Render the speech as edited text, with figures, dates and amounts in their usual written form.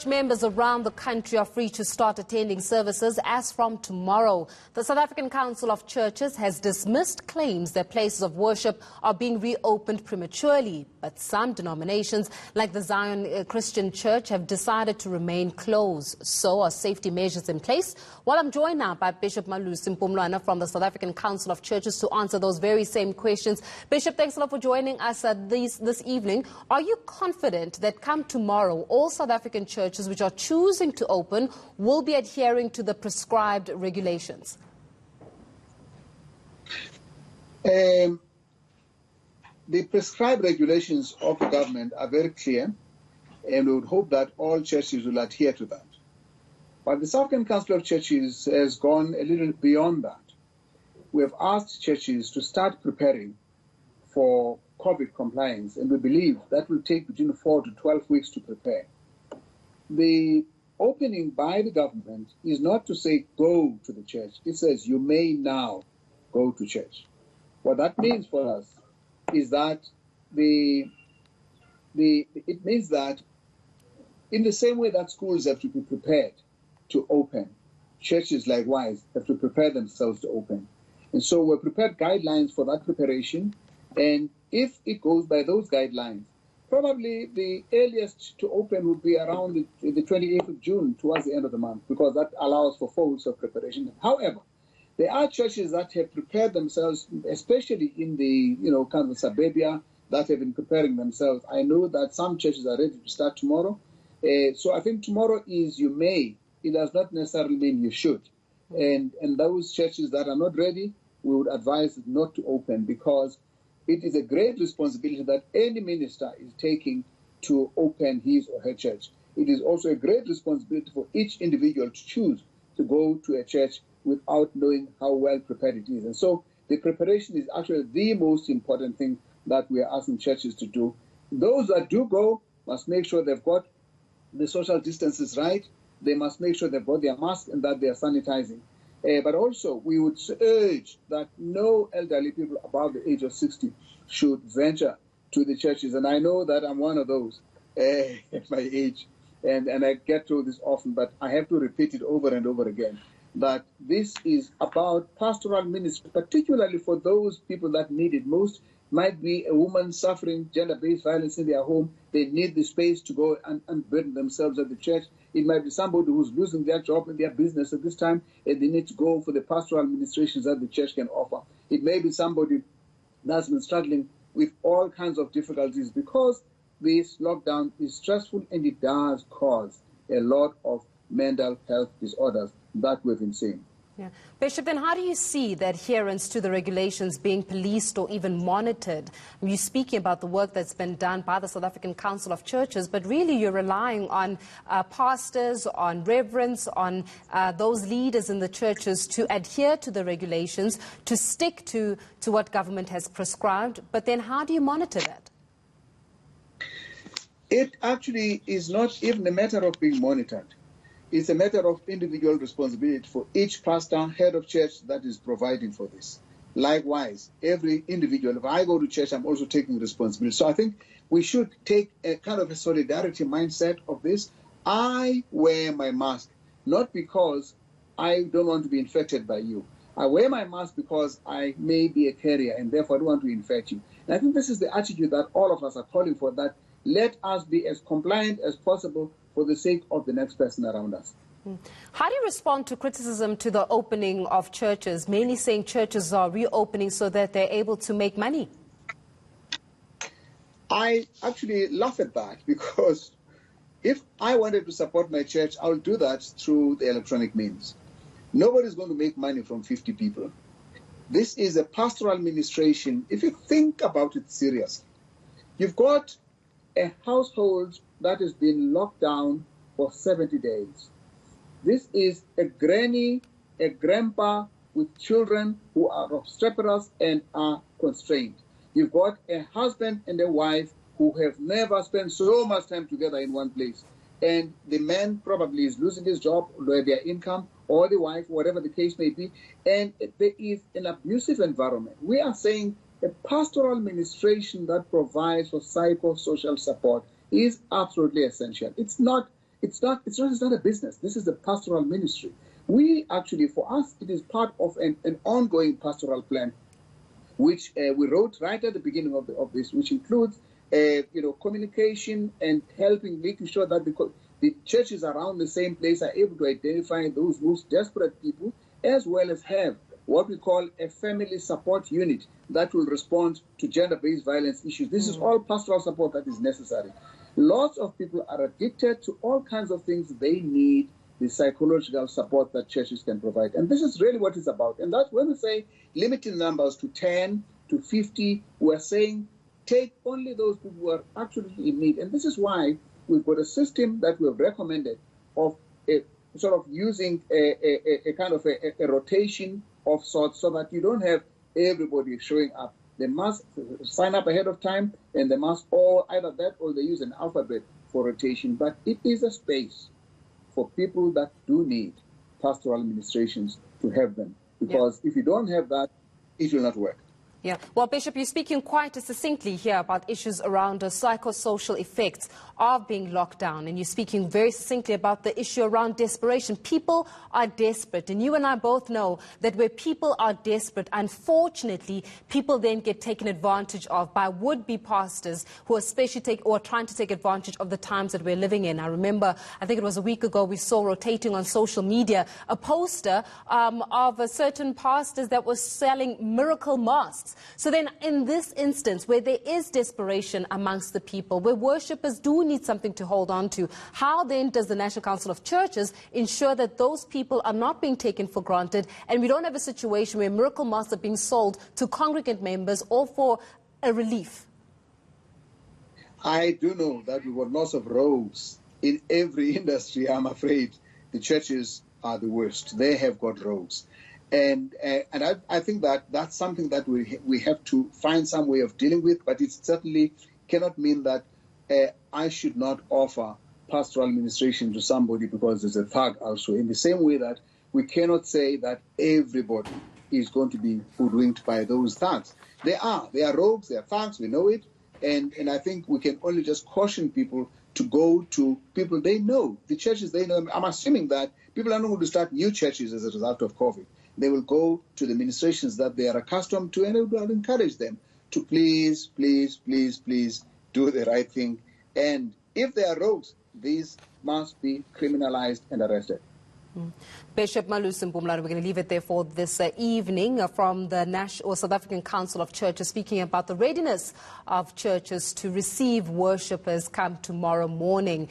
Church members around the country are free to start attending services as from tomorrow. The South African Council of Churches has dismissed claims that places of worship are being reopened prematurely. But some denominations, like the Zion Christian Church, have decided to remain closed. So are safety measures in place? Well, I'm joined now by Bishop Malusi Mpumlwana from the South African Council of Churches to answer those very same questions. Bishop, thanks a lot for joining us this evening. Are you confident that come tomorrow, all South African churches which are choosing to open will be adhering to the prescribed regulations? The prescribed regulations of the government are very clear, and we would hope that all churches will adhere to that. But the South African Council of Churches has gone a little beyond that. We have asked churches to start preparing for COVID compliance, and we believe that will take between 4 to 12 weeks to prepare. The opening by the government is not to say go to the church. It says you may now go to church. What that means for us is that it means that in the same way that schools have to be prepared to open, churches likewise have to prepare themselves to open. And so we've prepared guidelines for that preparation, and if it goes by those guidelines, probably the earliest to open would be around the 28th of June, towards the end of the month, because that allows for 4 weeks of preparation. However, there are churches that have prepared themselves, especially in the kind of suburbia, that have been preparing themselves. I know that some churches are ready to start tomorrow. So I think tomorrow is you may. It does not necessarily mean you should. And those churches that are not ready, we would advise not to open, because it is a great responsibility that any minister is taking to open his or her church. It is also a great responsibility for each individual to choose to go to a church without knowing how well prepared it is. And so the preparation is actually the most important thing that we are asking churches to do. Those that do go must make sure they've got the social distances right. They must make sure they've got their mask and that they are sanitizing. But also, we would urge that no elderly people above the age of 60 should venture to the churches. And I know that I'm one of those at my age, and I get told this often, but I have to repeat it over and over again, that this is about pastoral ministry, particularly for those people that need it most. Might be a woman suffering gender-based violence in their home. They need the space to go and burden themselves at the church. It might be somebody who's losing their job and their business at this time, and they need to go for the pastoral administrations that the church can offer. It may be somebody that's been struggling with all kinds of difficulties, because this lockdown is stressful and it does cause a lot of mental health disorders that we've been seeing. Yeah. Bishop, then how do you see the adherence to the regulations being policed or even monitored? You're speaking about the work that's been done by the South African Council of Churches, but really you're relying on pastors, on reverends, on those leaders in the churches to adhere to the regulations, to stick to what government has prescribed. But then how do you monitor that? It actually is not even a matter of being monitored. It's a matter of individual responsibility for each pastor, head of church that is providing for this. Likewise, every individual, if I go to church, I'm also taking responsibility. So I think we should take a kind of a solidarity mindset of this. I wear my mask, not because I don't want to be infected by you. I wear my mask because I may be a carrier and therefore I don't want to infect you. And I think this is the attitude that all of us are calling for, that let us be as compliant as possible for the sake of the next person around us. How do you respond to criticism to the opening of churches, mainly saying churches are reopening so that they're able to make money? I actually laugh at that, because if I wanted to support my church, I would do that through the electronic means. Nobody's going to make money from 50 people. This is a pastoral administration. If you think about it seriously, you've got a household that has been locked down for 70 days. This is a granny, a grandpa with children who are obstreperous and are constrained. You've got a husband and a wife who have never spent so much time together in one place. And the man probably is losing his job, or their income, or the wife, whatever the case may be. And there is an abusive environment. We are saying a pastoral administration that provides for psychosocial support is absolutely essential. It's not it's not a business. This is a pastoral ministry. We actually, for us, it is part of an ongoing pastoral plan, which we wrote right at the beginning of this, which includes, communication and making sure that the churches around the same place are able to identify those most desperate people, as well as have what we call a family support unit that will respond to gender-based violence issues. This is all pastoral support that is necessary. Lots of people are addicted to all kinds of things. They need the psychological support that churches can provide. And this is really what it's about. And that's when we say limiting numbers to 10, to 50, we're saying take only those people who are actually in need. And this is why we've got a system that we have recommended of sort of using a kind of a rotation of sorts, so that you don't have everybody showing up. They must sign up ahead of time, and they must all either that or they use an alphabet for rotation. But it is a space for people that do need pastoral administrations to have them. Because if you don't have that, it will not work. Yeah. Well, Bishop, you're speaking quite succinctly here about issues around the psychosocial effects of being locked down. And you're speaking very succinctly about the issue around desperation. People are desperate. And you and I both know that where people are desperate, unfortunately, people then get taken advantage of by would-be pastors who are trying to take advantage of the times that we're living in. I remember, I think it was a week ago, we saw rotating on social media a poster of a certain pastors that was selling miracle masks. So then in this instance, where there is desperation amongst the people, where worshippers do need something to hold on to, how then does the National Council of Churches ensure that those people are not being taken for granted, and we don't have a situation where miracle masks are being sold to congregant members or for a relief? I do know that we've got lots of rogues in every industry. I'm afraid the churches are the worst. They have got rogues. And I think that that's something that we have to find some way of dealing with, but it certainly cannot mean that I should not offer pastoral administration to somebody because there's a thug also. In the same way that we cannot say that everybody is going to be hoodwinked by those thugs. They are rogues, they are thugs, we know it, and I think we can only just caution people to go to people they know, the churches they know. I'm assuming that people are not going to start new churches as a result of COVID. They will go to the administrations that they are accustomed to, and I will encourage them to please, please, please, please do the right thing. And if they are rogues, these must be criminalized and arrested. Bishop Malusi Mpumlane, we're going to leave it there for this evening from the South African Council of Churches, speaking about the readiness of churches to receive worshippers come tomorrow morning.